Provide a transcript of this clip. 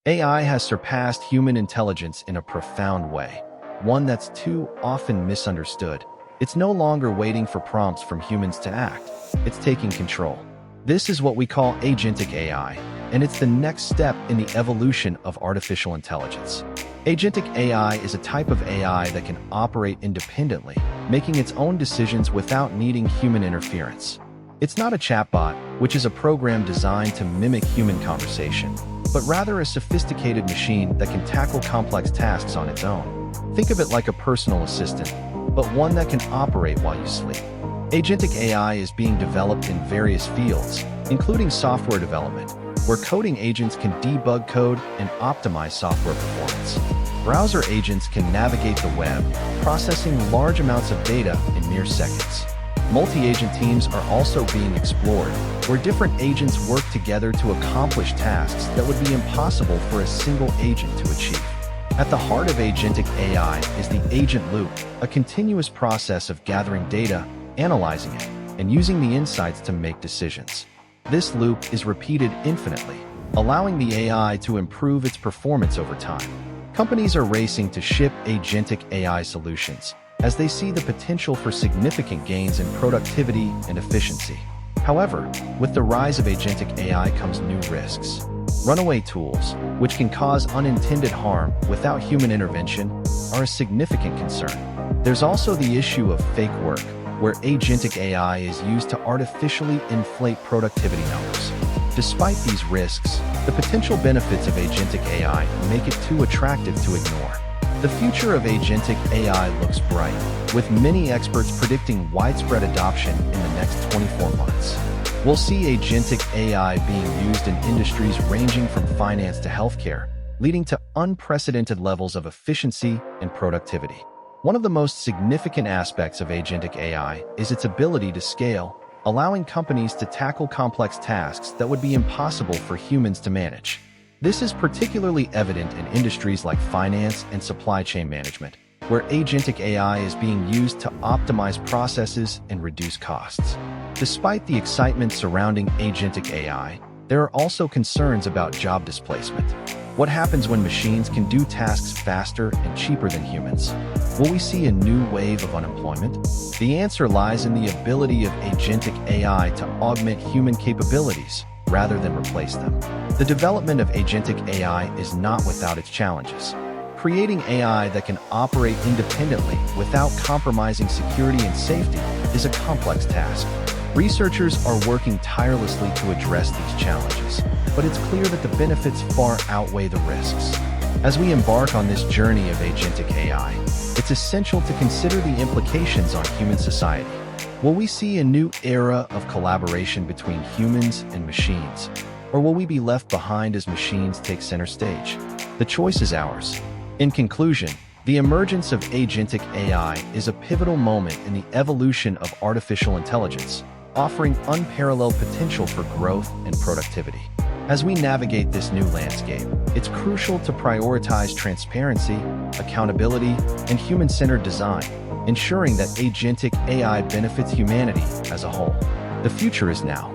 AI has surpassed human intelligence in a profound way, one that's too often misunderstood. It's no longer waiting for prompts from humans to act. It's taking control. This is what we call agentic AI, and it's the next step in the evolution of artificial intelligence. Agentic AI is a type of AI that can operate independently, making its own decisions without needing human interference. It's not a chatbot, which is a program designed to mimic human conversation, but rather a sophisticated machine that can tackle complex tasks on its own. Think of it like a personal assistant, but one that can operate while you sleep. Agentic AI is being developed in various fields, including software development, where coding agents can debug code and optimize software performance. Browser agents can navigate the web, processing large amounts of data in mere seconds. Multi-agent teams are also being explored, where different agents work together to accomplish tasks that would be impossible for a single agent to achieve. At the heart of agentic AI is the agent loop, a continuous process of gathering data, analyzing it, and using the insights to make decisions. This loop is repeated infinitely, allowing the AI to improve its performance over time. Companies are racing to ship agentic AI solutions, as they see the potential for significant gains in productivity and efficiency. However, with the rise of agentic AI comes new risks. Runaway tools, which can cause unintended harm without human intervention, are a significant concern. There's also the issue of fake work, where agentic AI is used to artificially inflate productivity numbers. Despite these risks, the potential benefits of agentic AI make it too attractive to ignore. The future of agentic AI looks bright, with many experts predicting widespread adoption in the next 24 months. We'll see agentic AI being used in industries ranging from finance to healthcare, leading to unprecedented levels of efficiency and productivity. One of the most significant aspects of agentic AI is its ability to scale, allowing companies to tackle complex tasks that would be impossible for humans to manage. This is particularly evident in industries like finance and supply chain management, where agentic AI is being used to optimize processes and reduce costs. Despite the excitement surrounding agentic AI, there are also concerns about job displacement. What happens when machines can do tasks faster and cheaper than humans? Will we see a new wave of unemployment? The answer lies in the ability of agentic AI to augment human capabilities rather than replace them. The development of agentic AI is not without its challenges. Creating AI that can operate independently without compromising security and safety is a complex task. Researchers are working tirelessly to address these challenges, but it's clear that the benefits far outweigh the risks. As we embark on this journey of agentic AI, it's essential to consider the implications on human society. Will we see a new era of collaboration between humans and machines? Or will we be left behind as machines take center stage? The choice is ours. In conclusion, the emergence of agentic AI is a pivotal moment in the evolution of artificial intelligence, offering unparalleled potential for growth and productivity. As we navigate this new landscape, it's crucial to prioritize transparency, accountability, and human-centered design, ensuring that agentic AI benefits humanity as a whole. The future is now,